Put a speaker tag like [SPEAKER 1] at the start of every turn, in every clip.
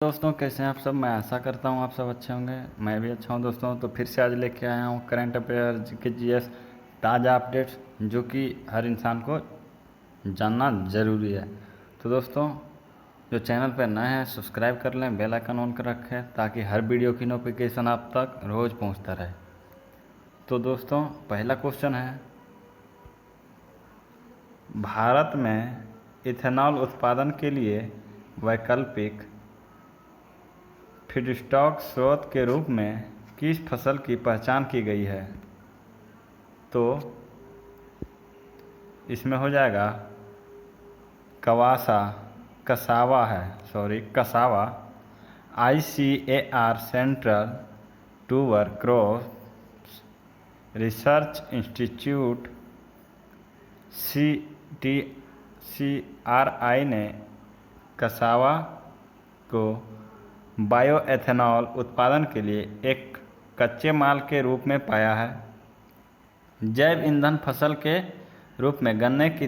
[SPEAKER 1] दोस्तों, कैसे हैं आप सब। मैं आशा करता हूं आप सब अच्छे होंगे। मैं भी अच्छा हूं दोस्तों। तो फिर से आज लेके आया हूं करंट अफेयर के जीएस ताज़ा अपडेट्स, जो कि हर इंसान को जानना ज़रूरी है। तो दोस्तों, जो चैनल पर नए हैं सब्सक्राइब कर लें, बेल आइकन ऑन कर रखें ताकि हर वीडियो की नोटिफिकेशन आप तक रोज़ पहुंचता रहे। तो दोस्तों, पहला क्वेश्चन है, भारत में इथेनॉल उत्पादन के लिए वैकल्पिक फीडस्टॉक स्रोत के रूप में किस फसल की पहचान की गई है? तो इसमें हो जाएगा cassava ICAR central tuber crops research institute CTCRI ने कसावा को बायोएथेनॉल उत्पादन के लिए एक कच्चे माल के रूप में पाया है। जैव ईंधन फसल के रूप में गन्ने की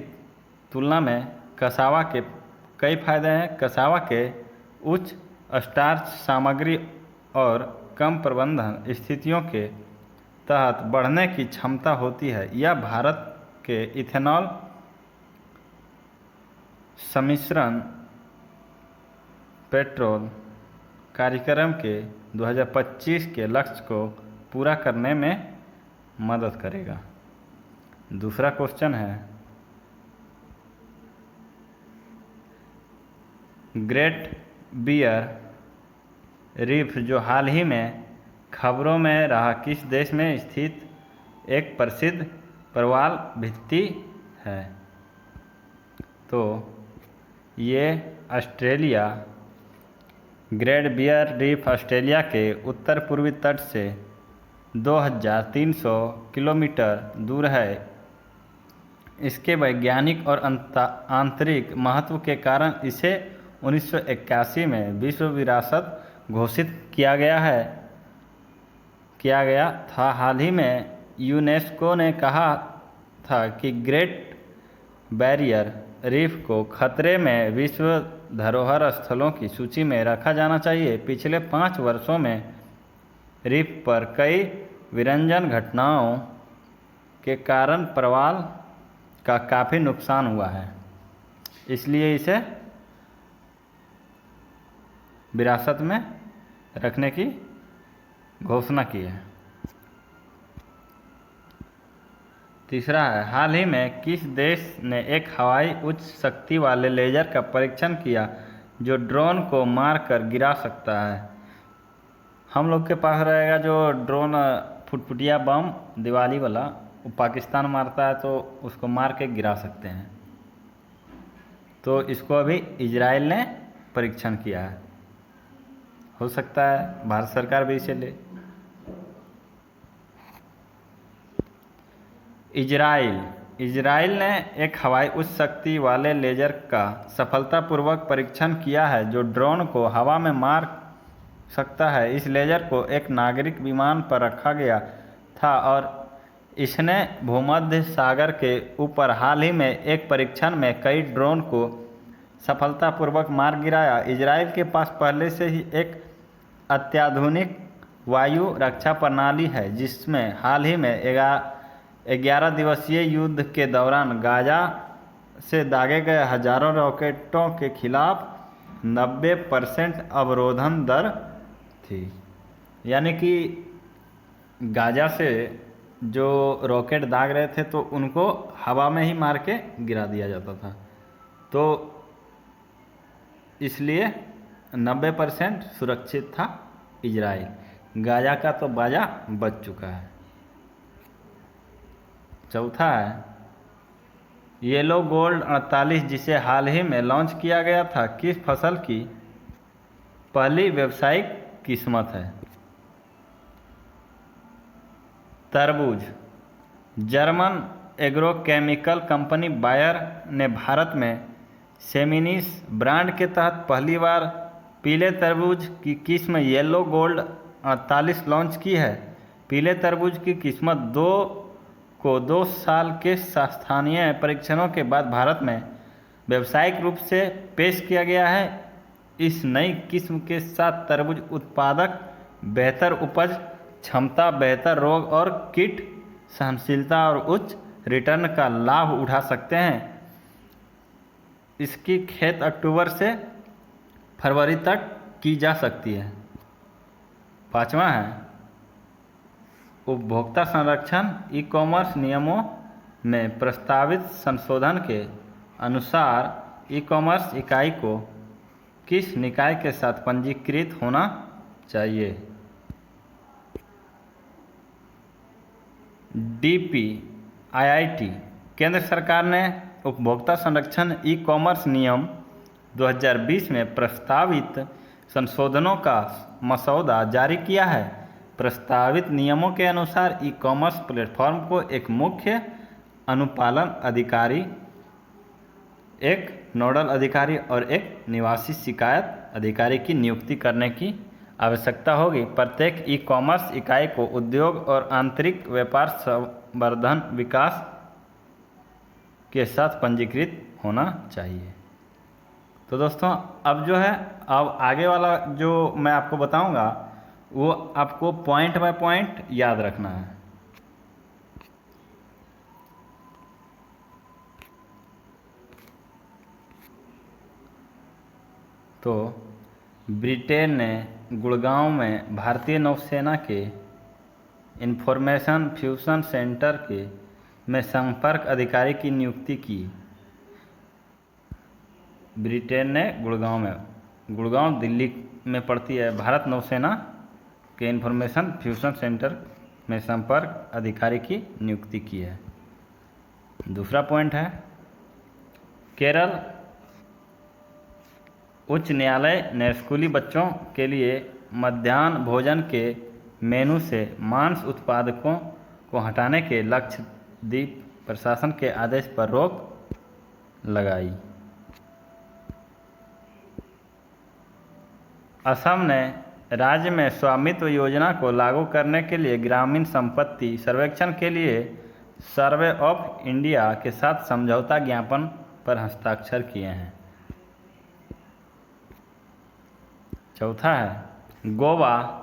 [SPEAKER 1] तुलना में कसावा के कई फायदे हैं। कसावा के उच्च स्टार्च सामग्री और कम प्रबंधन स्थितियों के तहत बढ़ने की क्षमता होती है। यह भारत के इथेनॉल सम्मिश्रण पेट्रोल कार्यक्रम के 2025 के लक्ष्य को पूरा करने में मदद करेगा। दूसरा क्वेश्चन है, ग्रेट बियर रीफ जो हाल ही में खबरों में रहा, किस देश में स्थित एक प्रसिद्ध प्रवाल भित्ति है? तो ये Australia, Great Barrier Reef Australia के उत्तर पूर्वी तट से 2300 किलोमीटर दूर है। इसके वैज्ञानिक और आंतरिक महत्व के कारण इसे 1981 में विश्व विरासत घोषित किया गया था। हाल ही में यूनेस्को ने कहा था कि ग्रेट बैरियर रीफ को खतरे में विश्व धरोहर स्थलों की सूची में रखा जाना चाहिए। पिछले 5 वर्षों में रीफ पर कई विरंजन घटनाओं के कारण प्रवाल का काफ़ी नुकसान हुआ है, इसलिए इसे विरासत में रखने की घोषणा की है। तीसरा है, हाल ही में किस देश ने एक हवाई उच्च शक्ति वाले लेजर का परीक्षण किया जो ड्रोन को मारकर गिरा सकता है? हम लोग के पास रहेगा जो ड्रोन फुटफुटिया बम दिवाली वाला, वो पाकिस्तान मारता है तो उसको मार के गिरा सकते हैं। तो इसको अभी इजराइल ने परीक्षण किया है। हो सकता है भारत सरकार भी इसे ले। इजराइल ने एक हवाई उच्च शक्ति वाले लेजर का सफलतापूर्वक परीक्षण किया है जो ड्रोन को हवा में मार सकता है। इस लेजर को एक नागरिक विमान पर रखा गया था और इसने भूमध्य सागर के ऊपर हाल ही में एक परीक्षण में कई ड्रोन को सफलतापूर्वक मार गिराया। इजराइल के पास पहले से ही एक अत्याधुनिक वायु रक्षा प्रणाली है, जिसमें हाल ही में 11 दिवसीय युद्ध के दौरान गाजा से दागे गए हजारों रॉकेटों के खिलाफ 90% अवरोधन दर थी। यानी कि गाजा से जो रॉकेट दाग रहे थे तो उनको हवा में ही मार के गिरा दिया जाता था, तो इसलिए 90% सुरक्षित था इजराइल। गाजा का तो बाजा बच चुका है। चौथा है, येलो गोल्ड 48 जिसे हाल ही में लॉन्च किया गया था, किस फसल की पहली व्यावसायिक किस्मत है? तरबूज। जर्मन एग्रोकेमिकल कंपनी बायर ने भारत में सेमिनिस ब्रांड के तहत पहली बार पीले तरबूज की किस्म येलो गोल्ड 48 लॉन्च की है। पीले तरबूज की किस्मत 2 साल के स्थानीय परीक्षणों के बाद भारत में व्यावसायिक रूप से पेश किया गया है। इस नई किस्म के साथ तरबूज उत्पादक बेहतर उपज क्षमता, बेहतर रोग और कीट सहनशीलता और उच्च रिटर्न का लाभ उठा सकते हैं। इसकी खेत अक्टूबर से फरवरी तक की जा सकती है। पाँचवा है उपभोक्ता संरक्षण। ई कॉमर्स नियमों में प्रस्तावित संशोधन के अनुसार ई कॉमर्स इकाई को किस निकाय के साथ पंजीकृत होना चाहिए? DPIIT। केंद्र सरकार ने उपभोक्ता संरक्षण ई कॉमर्स नियम 2020 में प्रस्तावित संशोधनों का मसौदा जारी किया है। प्रस्तावित नियमों के अनुसार ई कॉमर्स प्लेटफॉर्म को एक मुख्य अनुपालन अधिकारी, एक नोडल अधिकारी और एक निवासी शिकायत अधिकारी की नियुक्ति करने की आवश्यकता होगी। प्रत्येक ई कॉमर्स इकाई को उद्योग और आंतरिक व्यापार संवर्धन विकास के साथ पंजीकृत होना चाहिए। तो दोस्तों अब जो है, अब आगे वाला जो मैं आपको बताऊंगा वो आपको पॉइंट बाय पॉइंट याद रखना है। तो ब्रिटेन ने गुड़गांव में भारतीय नौसेना के इंफॉर्मेशन फ्यूजन सेंटर के में संपर्क अधिकारी की नियुक्ति की। ब्रिटेन ने गुड़गांव दिल्ली में पड़ती है, भारत नौसेना के इंफॉर्मेशन फ्यूजन सेंटर में संपर्क अधिकारी की नियुक्ति की है। दूसरा पॉइंट है केरल उच्च न्यायालय ने स्कूली बच्चों के लिए मध्याह्न भोजन के मेनू से मांस उत्पादकों को हटाने के लक्षद्वीप प्रशासन के आदेश पर रोक लगाई। असम ने राज्य में स्वामित्व योजना को लागू करने के लिए ग्रामीण संपत्ति सर्वेक्षण के लिए सर्वे ऑफ इंडिया के साथ समझौता ज्ञापन पर हस्ताक्षर किए हैं। चौथा है गोवा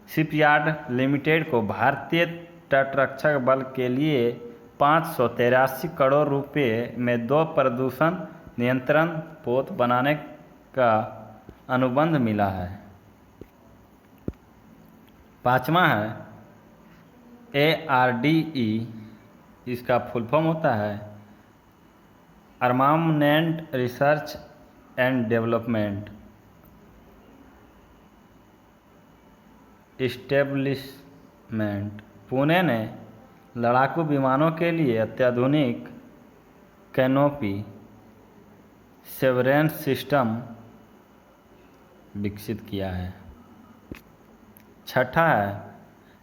[SPEAKER 1] शिपयार्ड लिमिटेड को भारतीय तटरक्षक बल के लिए 583 करोड़ रुपए में 2 प्रदूषण नियंत्रण पोत बनाने का अनुबंध मिला है। पाँचवा है ARDE, इसका फुल फॉर्म होता है armament research and development establishment. Pune ने लड़ाकू विमानों के लिए अत्याधुनिक कैनोपी सर्वेलेंस सिस्टम विकसित किया है। छठा है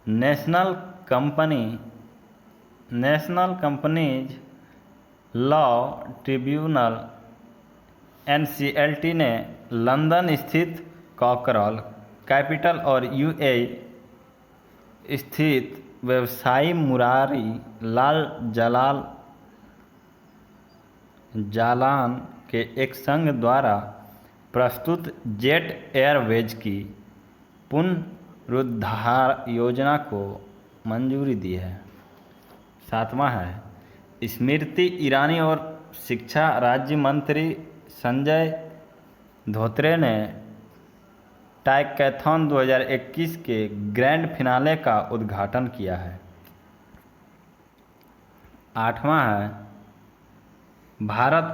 [SPEAKER 1] national companies law tribunal NCLT ने लंदन स्थित कॉकरल कैपिटल और UAE स्थित व्यवसायी मुरारी लाल जालान के एक संघ द्वारा प्रस्तुत जेट एयरवेज की पुनरुद्धार योजना को मंजूरी दी है। सातवां है स्मृति ईरानी और शिक्षा राज्य मंत्री संजय धोत्रे ने टैक्थॉन 2021 के ग्रैंड फिनाले का उद्घाटन किया है। आठवां है भारत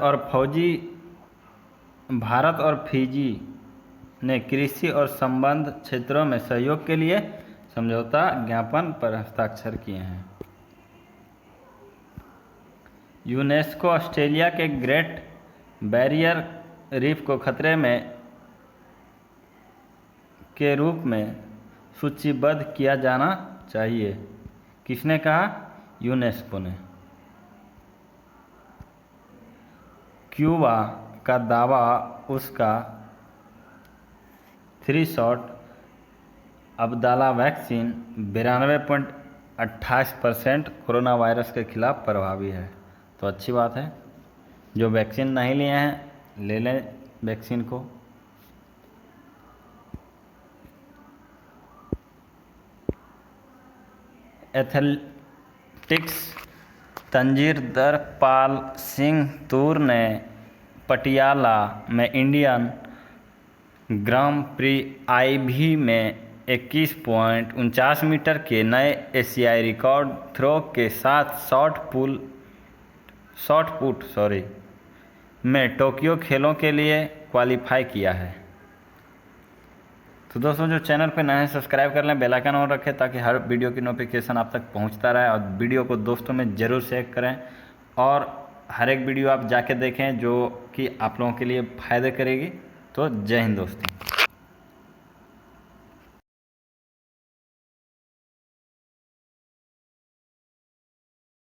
[SPEAKER 1] और फिजी ने कृषि और संबद्ध क्षेत्रों में सहयोग के लिए समझौता ज्ञापन पर हस्ताक्षर किए हैं। यूनेस्को ऑस्ट्रेलिया के ग्रेट बैरियर रीफ को खतरे में के रूप में सूचीबद्ध किया जाना चाहिए। किसने कहा? यूनेस्को ने। क्यूबा का दावा उसका 3-शॉट अब्दाला वैक्सीन 92.28% कोरोना वायरस के खिलाफ प्रभावी है। तो अच्छी बात है, जो वैक्सीन नहीं लिए हैं ले लें वैक्सीन को। एथलेटिक्स तंजीरदर पाल सिंह तूर ने पटियाला में इंडियन ग्रां प्री आईवी में 21.49 मीटर के नए एशियाई रिकॉर्ड थ्रो के साथ शॉट पुट में टोक्यो खेलों के लिए क्वालिफाई किया है। तो दोस्तों, जो चैनल पे नए हैं सब्सक्राइब कर लें, बेल आइकन ऑन रखें ताकि हर वीडियो की नोटिफिकेशन आप तक पहुंचता रहे, और वीडियो को दोस्तों में ज़रूर शेयर करें और हर एक वीडियो आप जाके देखें जो कि आप लोगों के लिए फ़ायदे करेगी। तो जय हिंद दोस्तों।